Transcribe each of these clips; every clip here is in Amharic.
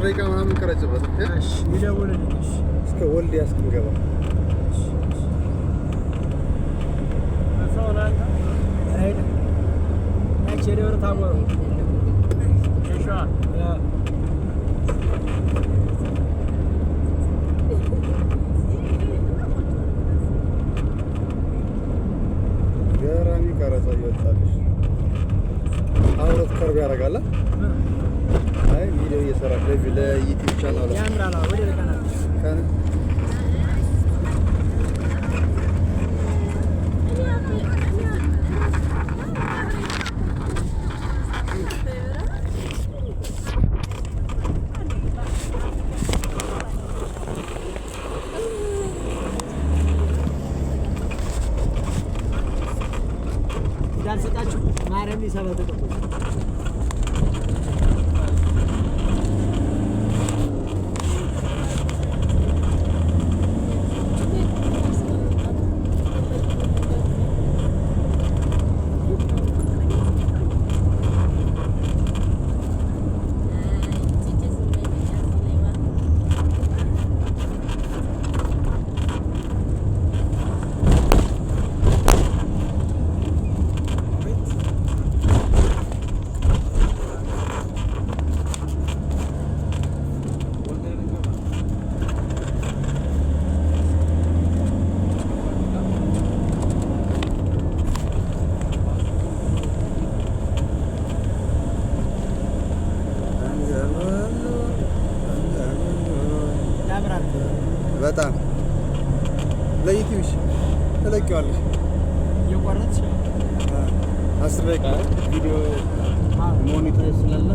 ደቂቃ ምናምን ቀረጭበት። እሺ ይደውልልኝ። እስከ ወልዲያ እስክንገባ ገራሚ ቀረጻ እየወጣልሽ አውረት ከርብ ያደርጋል። አይ ቪዲዮ እየሰራሽ ለዩቲዩብ ቻናል ያምራል። ወደ ለካና ዳንሰጣችሁ ማረም ይሰበተ በጣም ለዩቲዩብ ተለቀዋለሽ። የቆረጥሽ 10 ደቂቃ ቪዲዮ ሞኒተር ስላለ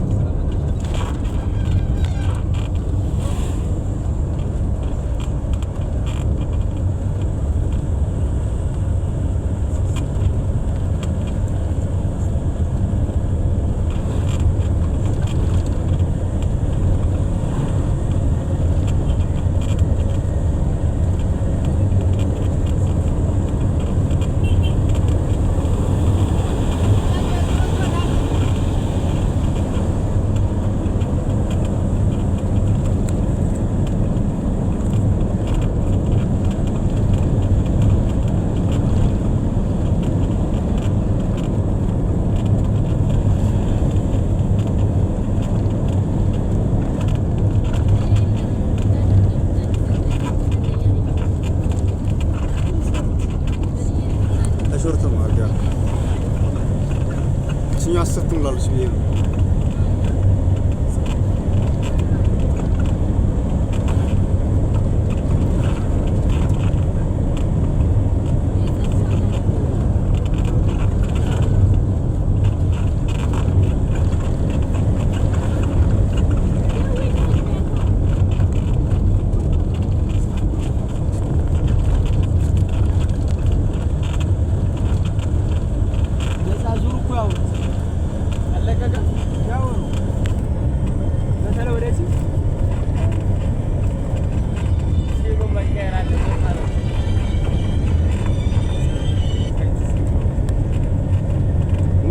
ሾርት ማርጋ እኛ አስተቱን ላልሽ ብዬ ነው።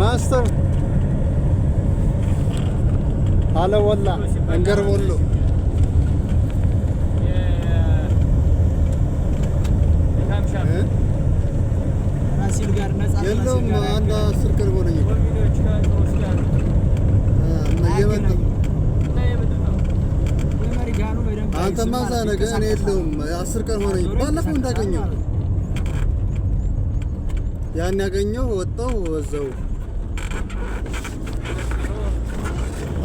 ማስተር አለ ወላ እንገር ወሎ ራሲል ጋር ነፃ የለውም። አንድ 10 ቀን ሆነኝ አንተ ማዛ ነገ እኔ የለውም 10 ቀን ሆነኝ። ባለፈው እንዳገኘው ያን ያገኘው ወጣው ወዘው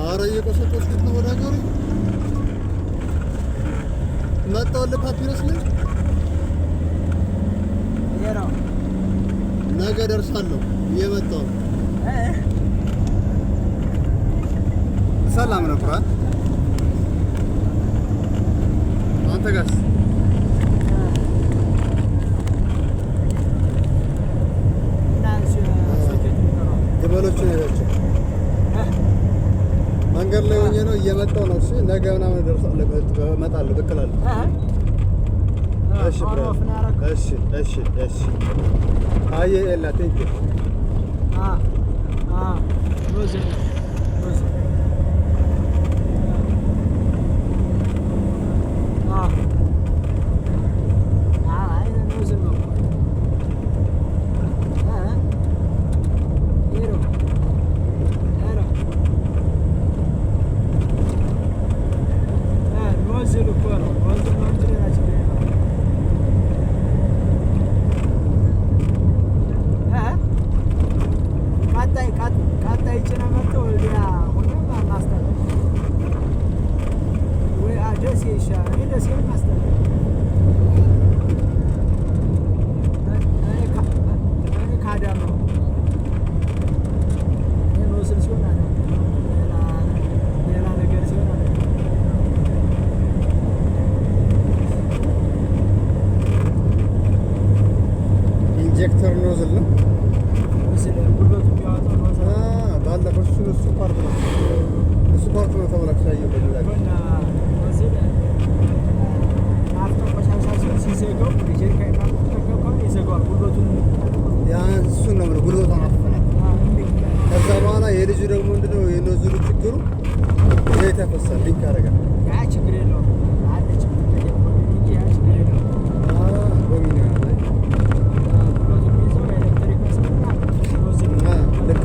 አረ እየቆሰቆስኩት ነው ወደ ሀገሩ መጣሁልህ። ፓፒረስ ላይ ነገ ደርሳለሁ እየመጣሁ ሰላም ነው ፍራን አንተ ጋርስ ግመሎቹ ናቸው። መንገድ ላይ ሆኜ ነው እየመጣሁ ነው። እሺ ነገ ምናምን ደርሳለሁ እመጣለሁ ብቅ እላለሁ። እሺ ብራን እሺ አየ ኤላ ቴንክ ዩ ያፈሳል፣ ሊክ ያደርጋል። ያ ችግር የለውም። አለች እንጂ ያ ችግር የለውም። ጎሚኒ ላይ ብሎት የሚይዘው ኤሌክትሪክ መስመር አለ። ልክ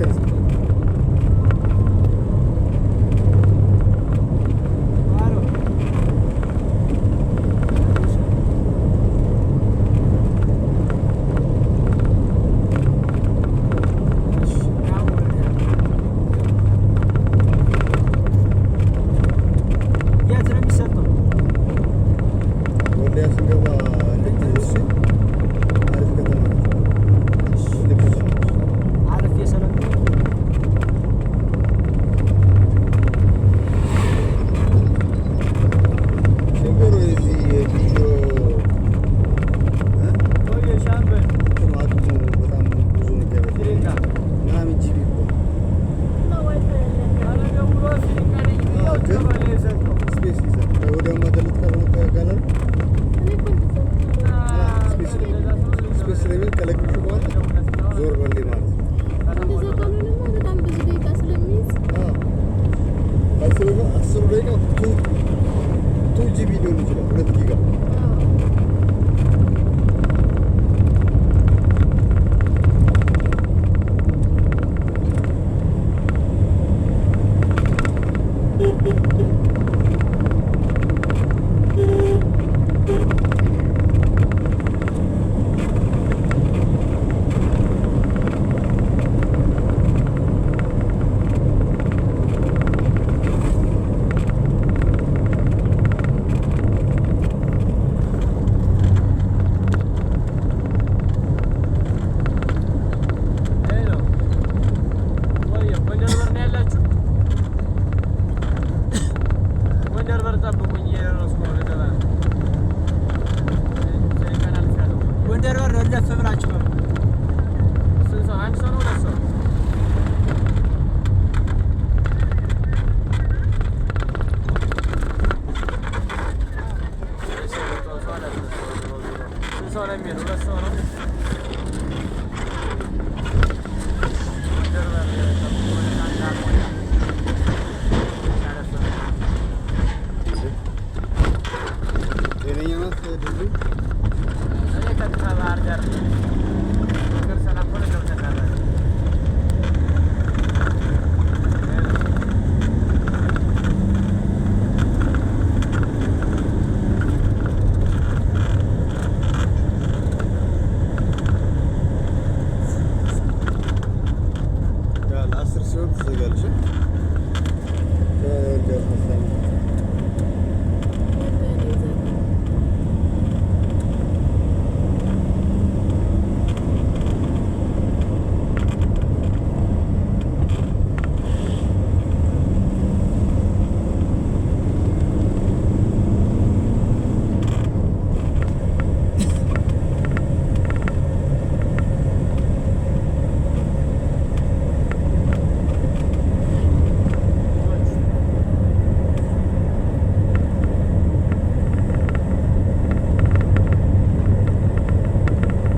ነው። ወልዲያ ስንገባ ልክ እሺ፣ አሪፍ ከተማ ነች። ትልቅ ከተማ ነች። አሪፍ የሰላም ችግሩ የዚህ የቪዲዮ ጥማቱ በጣም ብዙ ነገር ምናምን ጂቢ እኮ ስፔስ ይዛል። ወዲያው ማደለት ካለ ስፔስ ስለሚል ከለቅሽ በኋላ ዞር በሌ ማለት ነው። አስሩ ደቂቃ ቱ ጂቢ ሊሆን ይችላል። 2 ጊጋ ጎንደር በር እለፍ ብላችሁ ነው። አንድ ሰው ነው ሁለት ሰው ሰው ነው የሚሄዱ ሁለት ሰው ነው። ጤነኛ ናት ድልድዩ። እኔ ከአዲስ አበባ ባህር ዳር ነገር ሰላም ሆነ ገብተናል። ለ10 ሲሆን ትዘጋለሽ።